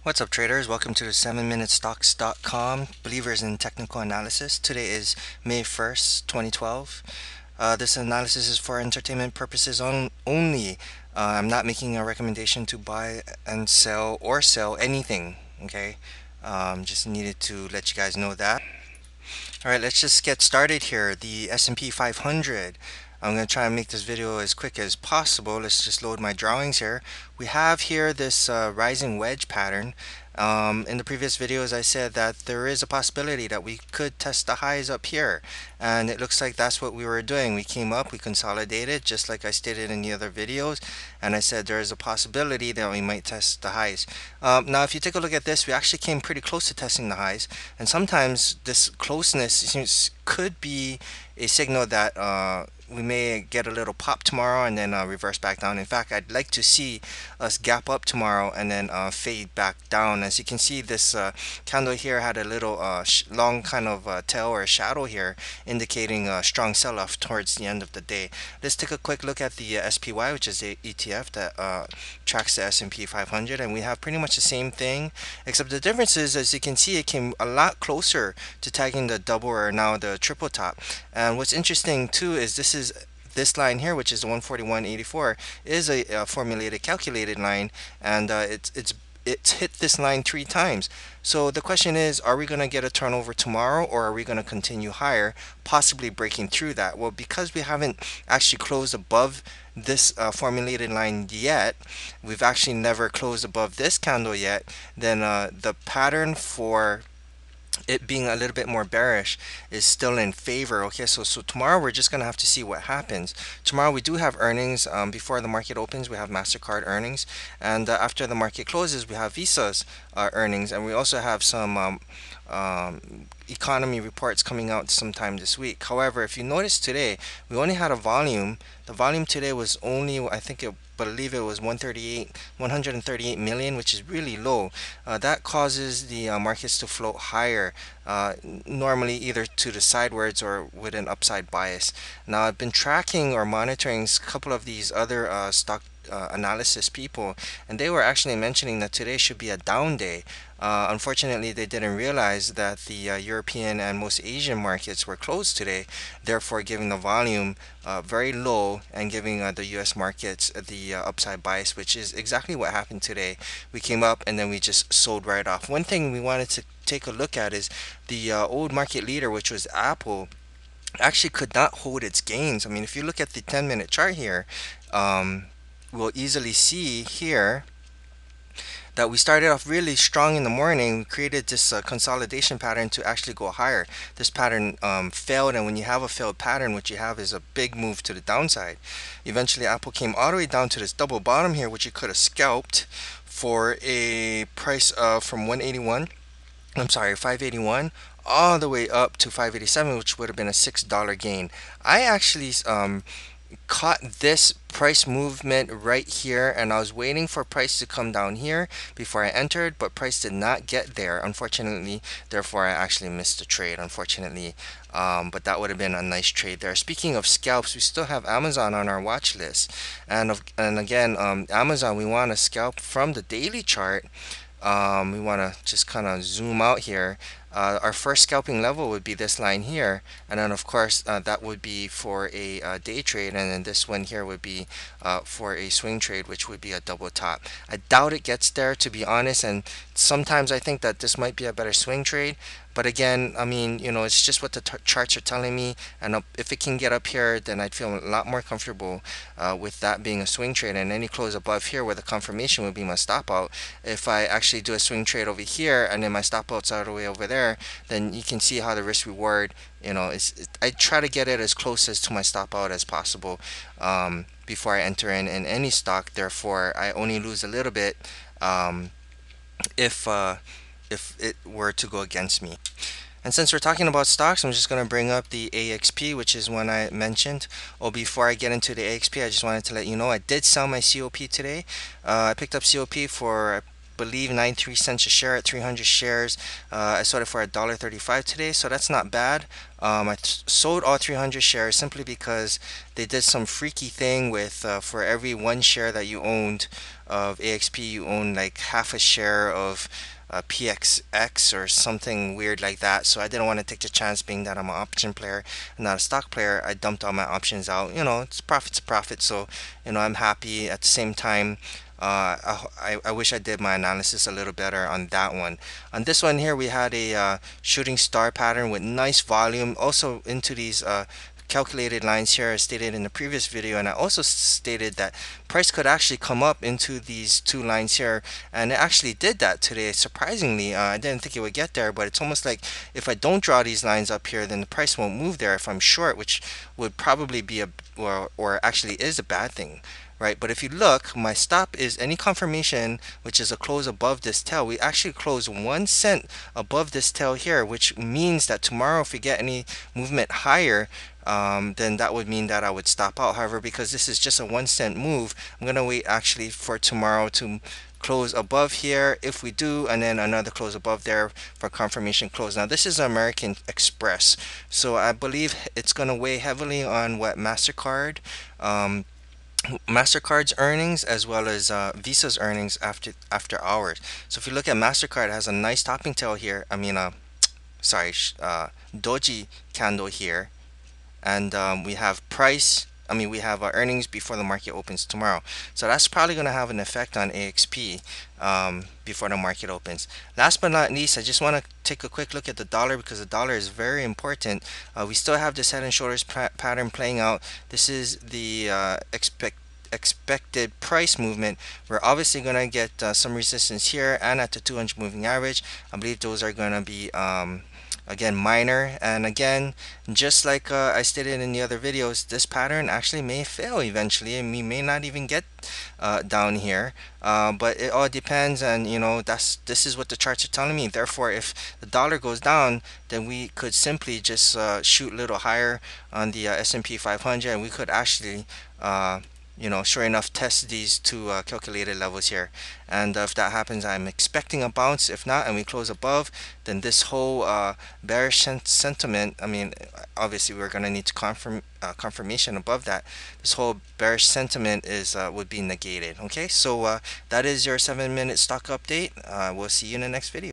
What's up, traders? Welcome to the 7minutestocks.com, believers in technical analysis. Today is May 1st, 2012. This analysis is for entertainment purposes only. I'm not making a recommendation to buy and sell or sell anything, okay? Just needed to let you guys know that. All right, let's just get started here. The S&P 500. I'm going to try and make this video as quick as possible. Let's just load my drawings here. We have here this rising wedge pattern. In the previous videos, I said that there is a possibility that we could test the highs up here. And it looks like that's what we were doing. We came up, we consolidated, just like I stated in the other videos. And I said there is a possibility that we might test the highs. Now, if you take a look at this, we actually came pretty close to testing the highs. And sometimes this closeness could be a signal that we may get a little pop tomorrow and then reverse back down. In fact, I'd like to see us gap up tomorrow and then fade back down. As you can see, this candle here had a little long kind of tail or shadow here, indicating a strong sell-off towards the end of the day. Let's take a quick look at the SPY, which is the ETF that tracks the S&P 500, and we have pretty much the same thing, except the difference is, as you can see, it came a lot closer to tagging the double or now the triple top. And what's interesting too is this line here, which is 141.84, is a formulated calculated line, and it's hit this line 3 times. So the question is, are we going to get a turnover tomorrow, or are we going to continue higher, possibly breaking through that? Well, because we haven't actually closed above this formulated line yet, we've actually never closed above this candle yet, then the pattern for it being a little bit more bearish is still in favor. Okay, so tomorrow we're just gonna have to see what happens. Tomorrow we do have earnings. Before the market opens, we have MasterCard earnings, and after the market closes, we have Visa's earnings, and we also have some economy reports coming out sometime this week. However, if you notice today, we only had a volume. The volume today was only, I believe it was 138 million, which is really low. That causes the markets to float higher, normally either to the sidewards or with an upside bias. Now, I've been tracking or monitoring a couple of these other stock analysis people, and they were actually mentioning that today should be a down day. Unfortunately, they didn't realize that the European and most Asian markets were closed today, therefore giving the volume very low and giving the US markets the upside bias, which is exactly what happened today. We came up and then we just sold right off. One thing we wanted to take a look at is the old market leader, which was Apple, actually could not hold its gains. I mean, if you look at the 10-minute chart here, we'll easily see here that we started off really strong in the morning. We created this consolidation pattern to actually go higher. This pattern failed, and when you have a failed pattern, what you have is a big move to the downside. Eventually, Apple came all the way down to this double bottom here, which you could have scalped for a price of from 581 all the way up to 587, which would have been a $6 gain. I actually caught this price movement right here, and I was waiting for price to come down here before I entered, but price did not get there, unfortunately. Therefore, I actually missed the trade, unfortunately. But that would have been a nice trade there. Speaking of scalps, we still have Amazon on our watch list, and again, Amazon, we want to scalp from the daily chart. We want to just kind of zoom out here. Our first scalping level would be this line here, and then of course that would be for a day trade, and then this one here would be for a swing trade, which would be a double top. I doubt it gets there, to be honest, and sometimes I think that this might be a better swing trade. But again, I mean, it's just what the charts are telling me, and if it can get up here, then I'd feel a lot more comfortable with that being a swing trade, and any close above here where the confirmation would be my stop out. If I actually do a swing trade over here and then my stop out's all the way over there, then you can see how the risk reward, I try to get it as close as to my stop out as possible before I enter in any stock. Therefore, I only lose a little bit if it were to go against me. And since we're talking about stocks, I'm just going to bring up the AXP, which is one I mentioned. Oh, before I get into the AXP, I just wanted to let you know I did sell my COP today. I picked up COP for believe 93 cents a share at 300 shares. I sold it for $1.35 today, so that's not bad. I sold all 300 shares simply because they did some freaky thing with for every one share that you owned of AXP, you own like half a share of PXX or something weird like that. So I didn't want to take the chance, being that I'm an option player and not a stock player. I dumped all my options out. It's profit's a profit. So I'm happy. At the same time, I wish I did my analysis a little better on that one. On this one here, we had a shooting star pattern with nice volume. Also into these calculated lines here, as stated in the previous video, and I also stated that price could actually come up into these two lines here, and it actually did that today. Surprisingly, I didn't think it would get there, but it's almost like if I don't draw these lines up here, then the price won't move there if I'm short, which would probably be or actually is a bad thing. Right, but if you look, my stop is any confirmation, which is a close above this tail. We actually close 1 cent above this tail here, which means that tomorrow, if we get any movement higher, then that would mean that I would stop out. However, because this is just a 1 cent move, I'm gonna wait actually for tomorrow to close above here if we do, and then another close above there for confirmation close. Now this is American Express, so I believe it's gonna weigh heavily on what MasterCard's earnings as well as Visa's earnings after hours. So if you look at MasterCard, it has a nice topping tail here. I mean, sorry, doji candle here, and we have price. I mean, we have our earnings before the market opens tomorrow. So that's probably going to have an effect on AXP before the market opens. Last but not least, I just want to take a quick look at the dollar, because the dollar is very important. We still have this head and shoulders pattern playing out. This is the expected price movement. We're obviously going to get some resistance here and at the 200 moving average. I believe those are going to be again minor, and again, just like I stated in the other videos, this pattern actually may fail eventually, and we may not even get down here, but it all depends. And this is what the charts are telling me. Therefore, if the dollar goes down, then we could simply just shoot a little higher on the S&P 500, and we could actually sure enough, test these two calculated levels here. And if that happens, I'm expecting a bounce. If not, and we close above, then this whole bearish sentiment, I mean, obviously we're going to need to confirmation above that. This whole bearish sentiment would be negated. Okay, so that is your 7-minute stock update. We'll see you in the next video.